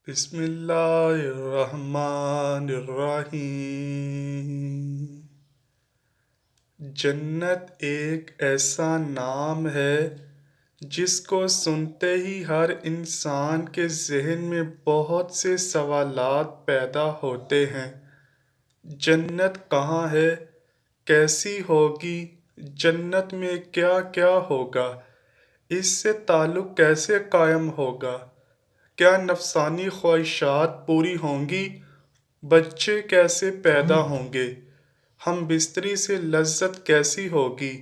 بسم اللہ الرحمن الرحیم۔ جنت ایک ایسا نام ہے جس کو سنتے ہی ہر انسان کے ذہن میں بہت سے سوالات پیدا ہوتے ہیں۔ جنت کہاں ہے؟ کیسی ہوگی؟ جنت میں کیا کیا ہوگا؟ اس سے تعلق کیسے قائم ہوگا؟ کیا نفسانی خواہشات پوری ہوں گی؟ بچے کیسے پیدا ہوں گے؟ ہم بستری سے لذت کیسی ہوگی؟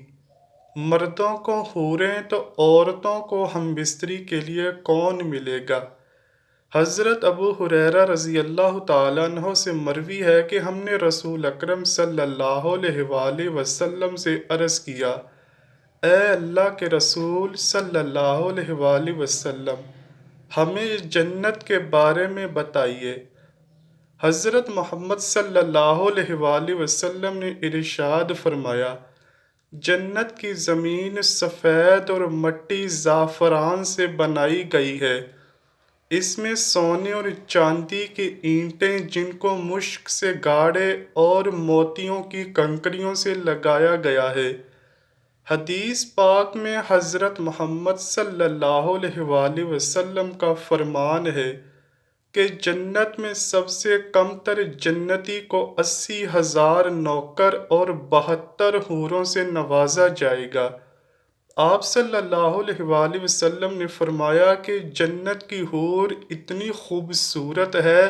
مردوں کو حوریں تو عورتوں کو ہم بستری کے لیے کون ملے گا؟ حضرت ابو ہریرہ رضی اللہ تعالیٰ عنہ سے مروی ہے کہ ہم نے رسول اکرم صلی اللہ علیہ وآلہ وسلم سے عرض کیا، اے اللہ کے رسول صلی اللہ علیہ وآلہ وسلم، ہمیں جنت کے بارے میں بتائیے۔ حضرت محمد صلی اللہ علیہ وآلہ وسلم نے ارشاد فرمایا، جنت کی زمین سفید اور مٹی زعفران سے بنائی گئی ہے۔ اس میں سونے اور چاندی کی اینٹیں جن کو مشک سے گاڑے اور موتیوں کی کنکریوں سے لگایا گیا ہے۔ حدیث پاک میں حضرت محمد صلی اللہ علیہ وآلہ وسلم کا فرمان ہے کہ جنت میں سب سے کم تر جنتی کو 80,000 نوکر اور 72 حوروں سے نوازا جائے گا۔ آپ صلی اللہ علیہ وآلہ وسلم نے فرمایا کہ جنت کی حور اتنی خوبصورت ہے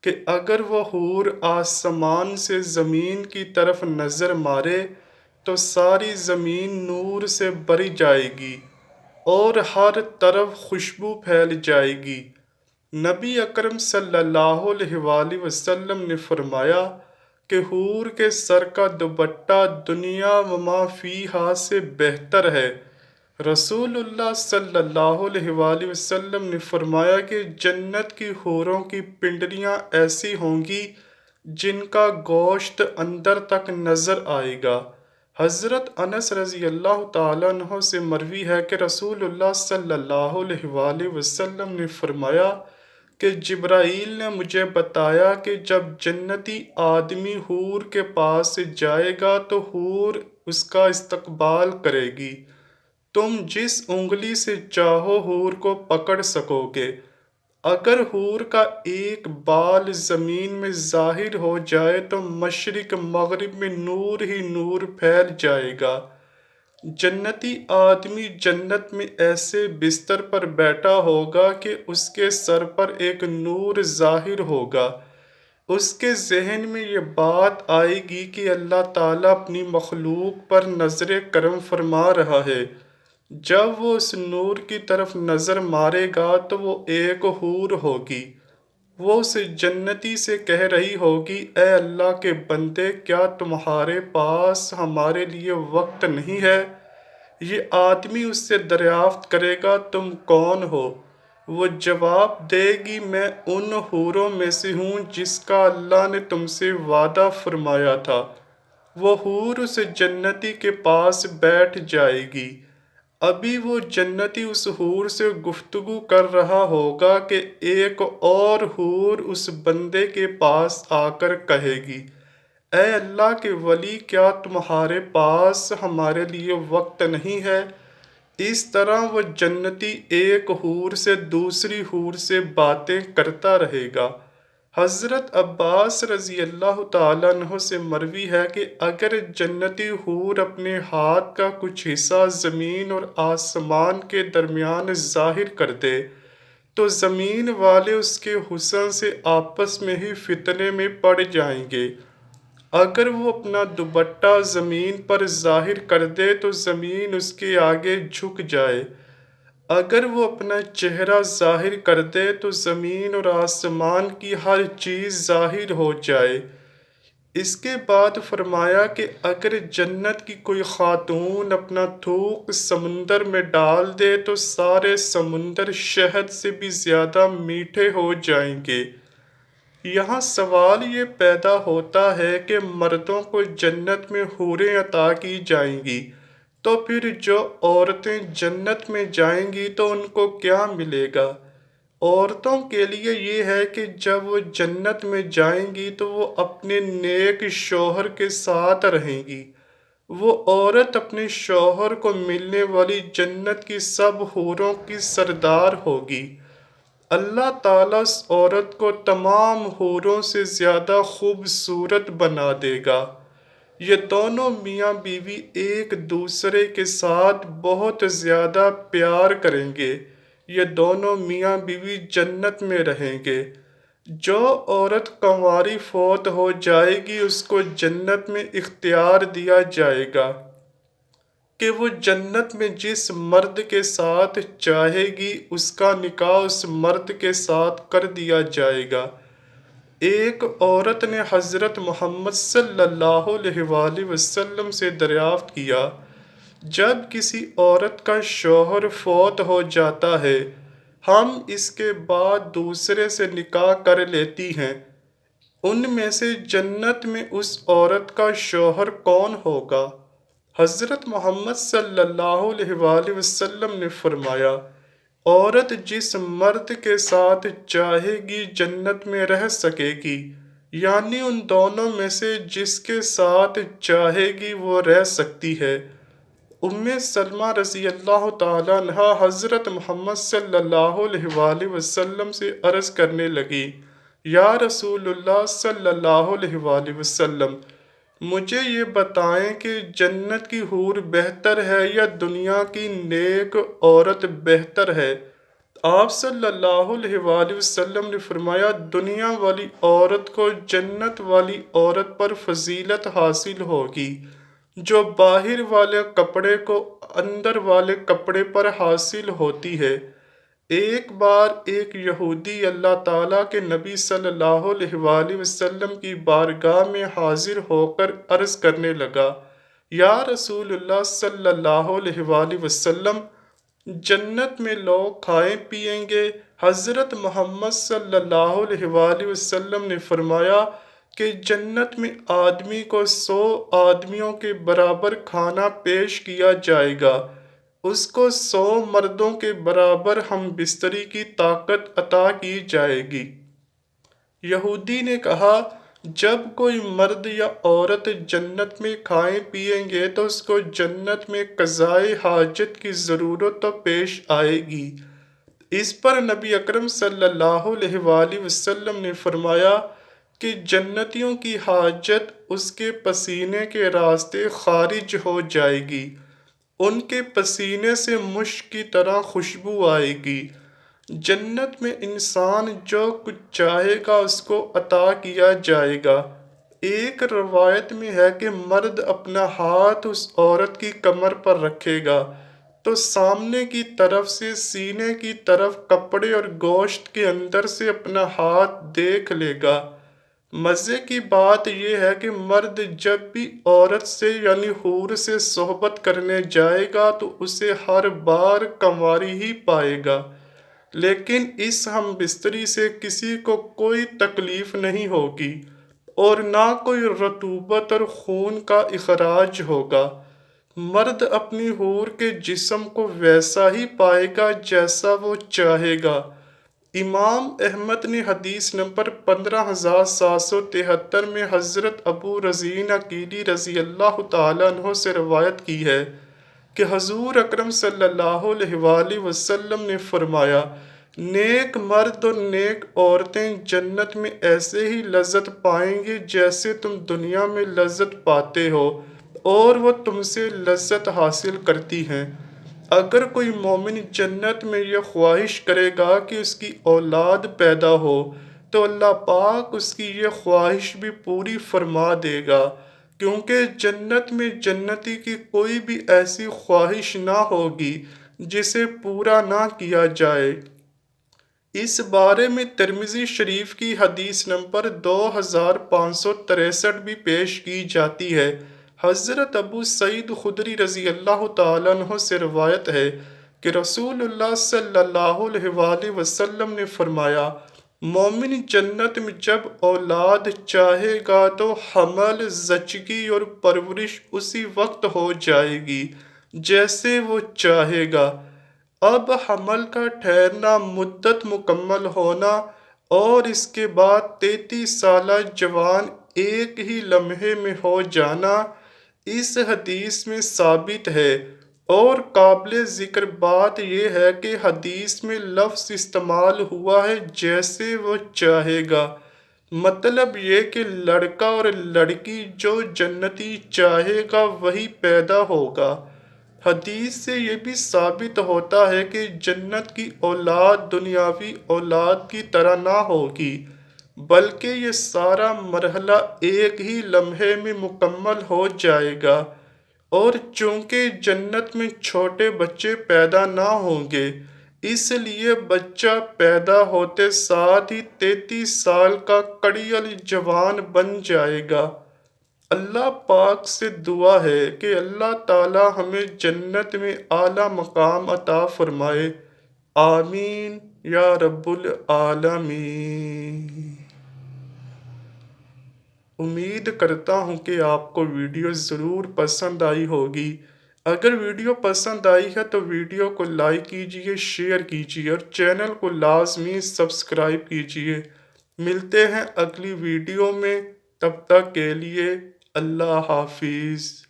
کہ اگر وہ حور آسمان سے زمین کی طرف نظر مارے تو ساری زمین نور سے بھر جائے گی اور ہر طرف خوشبو پھیل جائے گی۔ نبی اکرم صلی اللہ علیہ وآلہ وسلم نے فرمایا کہ حور کے سر کا دوپٹہ دنیا و ما فیہا سے بہتر ہے۔ رسول اللہ صلی اللہ علیہ وآلہ وسلم نے فرمایا کہ جنت کی حوروں کی پنڈلیاں ایسی ہوں گی جن کا گوشت اندر تک نظر آئے گا۔ حضرت انس رضی اللہ تعالیٰ عنہ سے مروی ہے کہ رسول اللہ صلی اللہ علیہ وآلہ وسلم نے فرمایا کہ جبرائیل نے مجھے بتایا کہ جب جنتی آدمی حور کے پاس جائے گا تو حور اس کا استقبال کرے گی۔ تم جس انگلی سے چاہو حور کو پکڑ سکو گے۔ اگر حور کا ایک بال زمین میں ظاہر ہو جائے تو مشرق مغرب میں نور ہی نور پھیل جائے گا۔ جنتی آدمی جنت میں ایسے بستر پر بیٹھا ہوگا کہ اس کے سر پر ایک نور ظاہر ہوگا۔ اس کے ذہن میں یہ بات آئے گی کہ اللہ تعالیٰ اپنی مخلوق پر نظر کرم فرما رہا ہے۔ جب وہ اس نور کی طرف نظر مارے گا تو وہ ایک حور ہوگی۔ وہ اس جنتی سے کہہ رہی ہوگی، اے اللہ کے بندے، کیا تمہارے پاس ہمارے لیے وقت نہیں ہے؟ یہ آدمی اس سے دریافت کرے گا، تم کون ہو؟ وہ جواب دے گی، میں ان حوروں میں سے ہوں جس کا اللہ نے تم سے وعدہ فرمایا تھا۔ وہ حور اس جنتی کے پاس بیٹھ جائے گی۔ ابھی وہ جنتی اس حور سے گفتگو کر رہا ہوگا کہ ایک اور حور اس بندے کے پاس آ کر کہے گی، اے اللہ کے ولی، کیا تمہارے پاس ہمارے لیے وقت نہیں ہے؟ اس طرح وہ جنتی ایک حور سے دوسری حور سے باتیں کرتا رہے گا۔ حضرت عباس رضی اللہ تعالیٰ عنہ سے مروی ہے کہ اگر جنتی حور اپنے ہاتھ کا کچھ حصہ زمین اور آسمان کے درمیان ظاہر کر دے تو زمین والے اس کے حسن سے آپس میں ہی فتنے میں پڑ جائیں گے۔ اگر وہ اپنا دوپٹہ زمین پر ظاہر کر دے تو زمین اس کے آگے جھک جائے۔ اگر وہ اپنا چہرہ ظاہر کر دے تو زمین اور آسمان کی ہر چیز ظاہر ہو جائے۔ اس کے بعد فرمایا کہ اگر جنت کی کوئی خاتون اپنا تھوک سمندر میں ڈال دے تو سارے سمندر شہد سے بھی زیادہ میٹھے ہو جائیں گے۔ یہاں سوال یہ پیدا ہوتا ہے کہ مردوں کو جنت میں حوریں عطا کی جائیں گی، تو پھر جو عورتیں جنت میں جائیں گی تو ان کو کیا ملے گا؟ عورتوں کے لیے یہ ہے کہ جب وہ جنت میں جائیں گی تو وہ اپنے نیک شوہر کے ساتھ رہیں گی۔ وہ عورت اپنے شوہر کو ملنے والی جنت کی سب حوروں کی سردار ہوگی۔ اللہ تعالیٰ اس عورت کو تمام حوروں سے زیادہ خوبصورت بنا دے گا۔ یہ دونوں میاں بیوی ایک دوسرے کے ساتھ بہت زیادہ پیار کریں گے۔ یہ دونوں میاں بیوی جنت میں رہیں گے۔ جو عورت کنواری فوت ہو جائے گی اس کو جنت میں اختیار دیا جائے گا کہ وہ جنت میں جس مرد کے ساتھ چاہے گی اس کا نکاح اس مرد کے ساتھ کر دیا جائے گا۔ ایک عورت نے حضرت محمد صلی اللہ علیہ وآلہ وسلم سے دریافت کیا، جب کسی عورت کا شوہر فوت ہو جاتا ہے ہم اس کے بعد دوسرے سے نکاح کر لیتی ہیں، ان میں سے جنت میں اس عورت کا شوہر کون ہوگا؟ حضرت محمد صلی اللہ علیہ وآلہ وسلم نے فرمایا، عورت جس مرد کے ساتھ چاہے گی جنت میں رہ سکے گی، یعنی ان دونوں میں سے جس کے ساتھ چاہے گی وہ رہ سکتی ہے۔ سلمہ رضی اللہ تعالیٰ عنہا حضرت محمد صلی اللہ علیہ وآلہ وسلم سے عرض کرنے لگی، یا رسول اللہ صلی اللہ علیہ وآلہ وسلم، مجھے یہ بتائیں کہ جنت کی حور بہتر ہے یا دنیا کی نیک عورت بہتر ہے؟ آپ صلی اللہ علیہ وآلہ وسلم نے فرمایا، دنیا والی عورت کو جنت والی عورت پر فضیلت حاصل ہوگی جو باہر والے کپڑے کو اندر والے کپڑے پر حاصل ہوتی ہے۔ ایک بار ایک یہودی اللہ تعالیٰ کے نبی صلی اللہ علیہ وآلہ وسلم کی بارگاہ میں حاضر ہو کر عرض کرنے لگا، یا رسول اللہ صلی اللہ علیہ وآلہ وسلم، جنت میں لوگ کھائیں پیئیں گے؟ حضرت محمد صلی اللہ علیہ وآلہ وسلم نے فرمایا کہ جنت میں آدمی کو 100 آدمیوں کے برابر کھانا پیش کیا جائے گا، اس کو 100 مردوں کے برابر ہم بستری کی طاقت عطا کی جائے گی۔ یہودی نے کہا، جب کوئی مرد یا عورت جنت میں کھائیں پیئیں گے تو اس کو جنت میں قضائے حاجت کی ضرورت تو پیش آئے گی۔ اس پر نبی اکرم صلی اللہ علیہ وآلہ وسلم نے فرمایا کہ جنتیوں کی حاجت اس کے پسینے کے راستے خارج ہو جائے گی، ان کے پسینے سے مشک کی طرح خوشبو آئے گی۔ جنت میں انسان جو کچھ چاہے گا اس کو عطا کیا جائے گا۔ ایک روایت میں ہے کہ مرد اپنا ہاتھ اس عورت کی کمر پر رکھے گا تو سامنے کی طرف سے سینے کی طرف کپڑے اور گوشت کے اندر سے اپنا ہاتھ دیکھ لے گا۔ مزے کی بات یہ ہے کہ مرد جب بھی عورت سے یعنی حور سے صحبت کرنے جائے گا تو اسے ہر بار کنواری ہی پائے گا، لیکن اس ہم بستری سے کسی کو کوئی تکلیف نہیں ہوگی اور نہ کوئی رطوبت اور خون کا اخراج ہوگا۔ مرد اپنی حور کے جسم کو ویسا ہی پائے گا جیسا وہ چاہے گا۔ امام احمد نے حدیث نمبر 15773 میں حضرت ابو رزین عقیلی رضی اللہ تعالیٰ عنہ سے روایت کی ہے کہ حضور اکرم صلی اللہ علیہ وآلہ وسلم نے فرمایا، نیک مرد اور نیک عورتیں جنت میں ایسے ہی لذت پائیں گے جیسے تم دنیا میں لذت پاتے ہو اور وہ تم سے لذت حاصل کرتی ہیں۔ اگر کوئی مومن جنت میں یہ خواہش کرے گا کہ اس کی اولاد پیدا ہو تو اللہ پاک اس کی یہ خواہش بھی پوری فرما دے گا، کیونکہ جنت میں جنتی کی کوئی بھی ایسی خواہش نہ ہوگی جسے پورا نہ کیا جائے۔ اس بارے میں ترمذی شریف کی حدیث نمبر 2563 بھی پیش کی جاتی ہے۔ حضرت ابو سعید خدری رضی اللہ تعالیٰ عنہ سے روایت ہے کہ رسول اللہ صلی اللہ علیہ وآلہ وسلم نے فرمایا، مومن جنت میں جب اولاد چاہے گا تو حمل، زچگی اور پرورش اسی وقت ہو جائے گی جیسے وہ چاہے گا۔ اب حمل کا ٹھہرنا، مدت مکمل ہونا اور اس کے بعد 33 سالہ جوان ایک ہی لمحے میں ہو جانا اس حدیث میں ثابت ہے۔ اور قابل ذکر بات یہ ہے کہ حدیث میں لفظ استعمال ہوا ہے جیسے وہ چاہے گا، مطلب یہ کہ لڑکا اور لڑکی جو جنتی چاہے گا وہی پیدا ہوگا۔ حدیث سے یہ بھی ثابت ہوتا ہے کہ جنت کی اولاد دنیاوی اولاد کی طرح نہ ہوگی، بلکہ یہ سارا مرحلہ ایک ہی لمحے میں مکمل ہو جائے گا۔ اور چونکہ جنت میں چھوٹے بچے پیدا نہ ہوں گے، اس لیے بچہ پیدا ہوتے ساتھ ہی 33 سال کا کڑیل جوان بن جائے گا۔ اللہ پاک سے دعا ہے کہ اللہ تعالی ہمیں جنت میں اعلیٰ مقام عطا فرمائے، آمین یا رب العالمین۔ امید کرتا ہوں کہ آپ کو ویڈیو ضرور پسند آئی ہوگی۔ اگر ویڈیو پسند آئی ہے تو ویڈیو کو لائک کیجئے، شیئر کیجئے اور چینل کو لازمی سبسکرائب کیجئے۔ ملتے ہیں اگلی ویڈیو میں، تب تک کے لیے اللہ حافظ۔